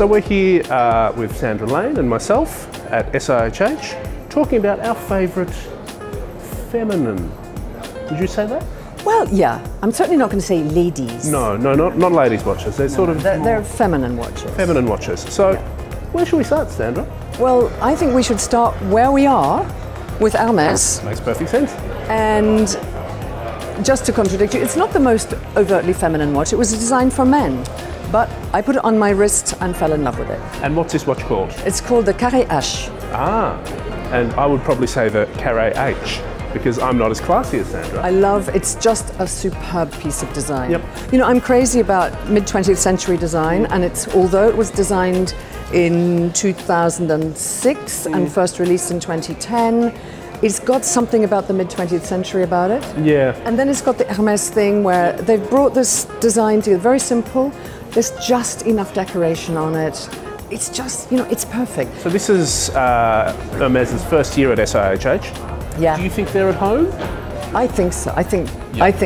So we're here with Sandra Lane and myself at SIHH talking about our favourite feminine. Would you say that? Well, yeah. I'm certainly not going to say ladies. No, not ladies' watches. They're sort of... They're feminine watches. Feminine watches. So where should we start, Sandra? Well, I think we should start where we are with Hermès. Makes perfect sense. And just to contradict you, it's not the most overtly feminine watch. It was designed for men. But I put it on my wrist and fell in love with it. And what's this watch called? It's called the Carré H. Ah, and I would probably say the Carré H, because I'm not as classy as Sandra. It's just a superb piece of design. Yep. You know, I'm crazy about mid-20th century design, and although it was designed in 2006 and first released in 2010, it's got something about the mid-20th century about it. Yeah. And then it's got the Hermès thing where they've brought this design to very simple. There's just enough decoration on it. It's just, you know, it's perfect. So this is Hermès' first year at SIHH. Yeah. Do you think they're at home? I think so. I think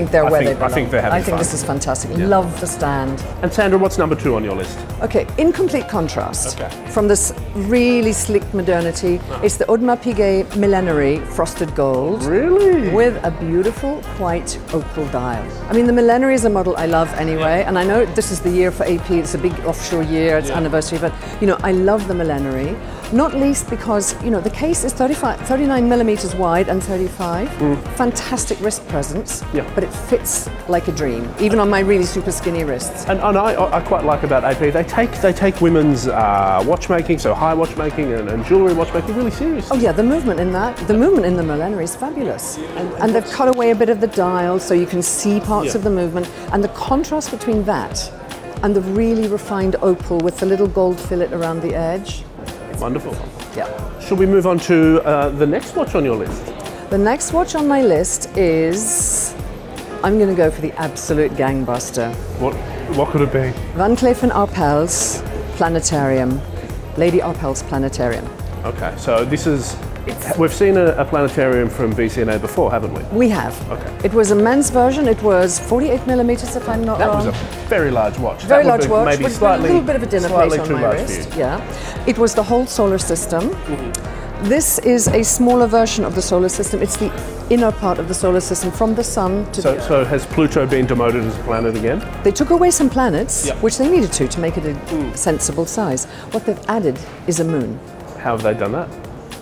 they're where they belong. I think they're having fun. I think this is fantastic. Love the stand. And Sandra, what's number 2 on your list? Okay, in complete contrast from this really sleek modernity, it's the Audemars Piguet Millenary frosted gold. Really? With a beautiful white opal dial. I mean, the Millenary is a model I love anyway, and I know this is the year for AP, it's a big offshore year, it's anniversary, but you know, I love the Millenary, not least because, you know, the case is 39 millimeters wide and 35. Fantastic wrist presence, but it fits like a dream, even on my really super skinny wrists. And I quite like about AP, they take women's watchmaking, so high watchmaking and jewellery watchmaking really seriously. Oh yeah, the movement in the Millenary is fabulous. And they've cut away a bit of the dial so you can see parts of the movement, and the contrast between that and the really refined opal with the little gold fillet around the edge. Wonderful. Yeah. Should we move on to the next watch on your list? The next watch on my list is, I'm going to go for the absolute gangbuster. What could it be? Van Cleef Arpels Planetarium, Lady Arpels Planetarium. Okay, so this is, we've seen a planetarium from VCNA before, haven't we? We have. Okay. It was a men's version. It was 48 millimeters, if I'm not wrong. That was a very large watch. Very large watch, maybe with slightly, a little bit of a dinner plate on my wrist. For you. Yeah. It was the whole solar system. This is a smaller version of the solar system. It's the inner part of the solar system from the sun to the Earth. So has Pluto been demoted as a planet again? They took away some planets, which they needed to make it a sensible size. What they've added is a moon. How have they done that?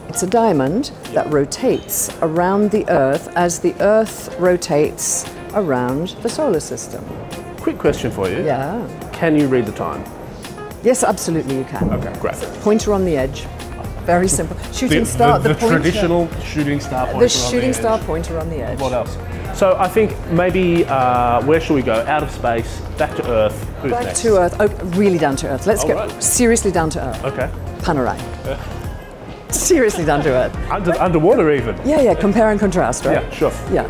It's a diamond that rotates around the Earth as the Earth rotates around the solar system. Quick question for you. Yeah. Can you read the time? Yes, absolutely you can. Okay, great. Pointer on the edge. Very simple. Shooting the star, the pointer. Traditional shooting star pointer. The shooting star pointer on the edge. What else? So I think maybe, where should we go? Out of space, back to Earth. Who's back next? to Earth. Oh, really down to Earth. Let's go seriously down to Earth. Okay. Panerai. Seriously down to Earth. Underwater even. Yeah, compare and contrast, right? Yeah, sure. Yeah.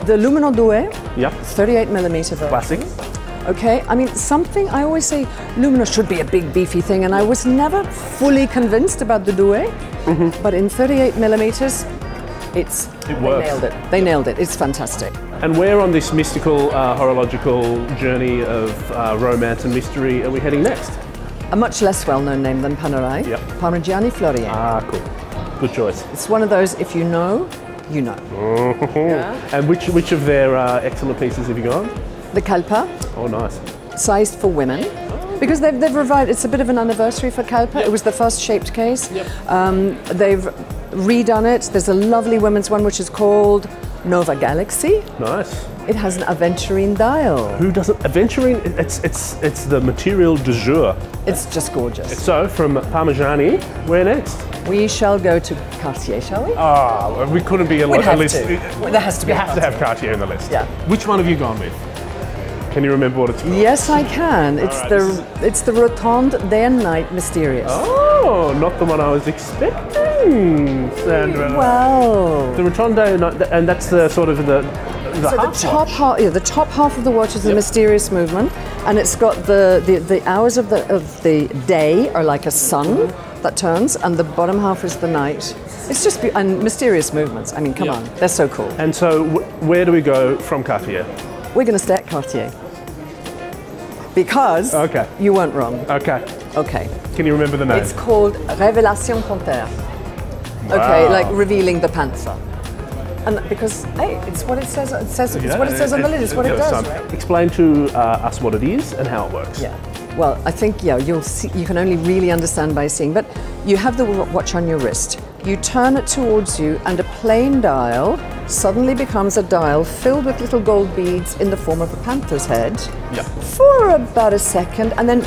The Luminant Douai. Yep. 38 millimeter version. Classic. Okay, I mean, something, I always say Luminant should be a big beefy thing, and I was never fully convinced about the Douai, but in 38 millimeters, it works. They nailed it. They nailed it. It's fantastic. And where on this mystical, horological journey of romance and mystery are we heading next? A much less well-known name than Panerai. Yep. Parmigiani Fleurier. Ah, cool. Good choice. It's one of those, if you know, you know. And which of their excellent pieces have you got? The Kalpa. Oh, nice. Sized for women. Because they've revived, it's a bit of an anniversary for Kalpa. It was the first shaped case. They've redone it. There's a lovely women's one which is called Nova Galaxy. Nice. It has an aventurine dial. Who doesn't? Aventurine, it's the material du jour. It's just gorgeous. So, from Parmigiani, where next? We shall go to Cartier, shall we? Ah, we couldn't be a list. There has to be. You have to have Cartier in the list. Yeah. Which one have you gone with? Can you remember what it's called? Yes, I can. It's the Rotonde Day and Night Mysterious. Oh, not the one I was expecting, Sandra. Well, the Rotonde Day and Night, and that's the sort of the top half. Yeah, the top half of the watch is the mysterious movement, and it's got the hours of the day are like a sun that turns, and the bottom half is the night. It's just and mysterious movements. I mean, come on, they're so cool. And so, where do we go from Cartier? We're going to stay at Cartier. because Okay. you weren't wrong. Okay. Okay. Can you remember the name? It's called Révélation Panthère. Okay, Wow. like revealing the Panthère. And because, hey, it's what it says. It's what it says on the lid. It's what it does, right? Explain to us what it is and how it works. Yeah. Well, I think you'll see. You can only really understand by seeing. But you have the watch on your wrist. You turn it towards you, and a plain dial suddenly becomes a dial filled with little gold beads in the form of a panther's head. Yeah. For about a second, and then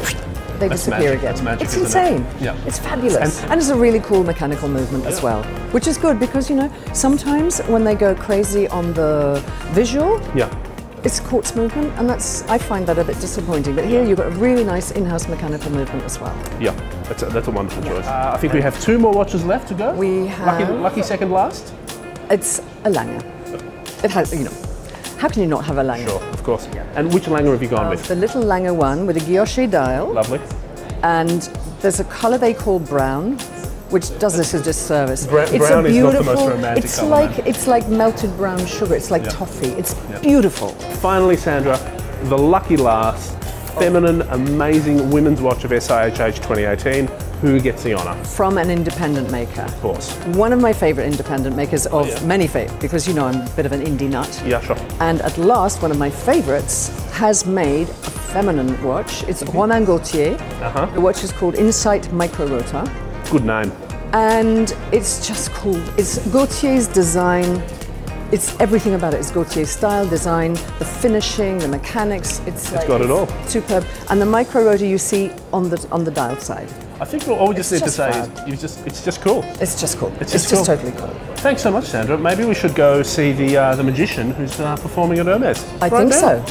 they disappear magic. again. That's magic, It's isn't it? insane. Yeah. It's fabulous. And it's a really cool mechanical movement as well, which is good because, you know, sometimes when they go crazy on the visual, Yeah. it's quartz movement, and I find that a bit disappointing. But here you've got a really nice in-house mechanical movement as well. Yeah. That's a wonderful choice. I think we have 2 more watches left to go. We have... Lucky second last? It's a Lange. It has, you know, how can you not have a Lange? Sure, of course. And which Lange have you gone with? The little Lange one with a guilloche dial. Lovely. And there's a colour they call brown, which does this a disservice. Brown is not the most romantic colour. It's like melted brown sugar. It's like toffee. It's beautiful. Finally, Sandra, the lucky last, feminine, amazing women's watch of SIHH 2018. Who gets the honour? From an independent maker. Of course. One of my favourite independent makers of many favourites, because you know I'm a bit of an indie nut. Yeah, sure. And at last, one of my favourites has made a feminine watch. It's Romain Gaultier. The watch is called Insight Micro Rotor. Good name. And it's just cool. It's Gaultier's design. It's everything about it. It's Gaultier's style, design, the finishing, the mechanics. It's got it all. Superb. And the micro rotor you see on the dial side. I think all we just need to say is it's just cool. It's just cool. It's just cool. totally cool. Thanks so much, Sandra. Maybe we should go see the magician who's performing at Hermès. I think so.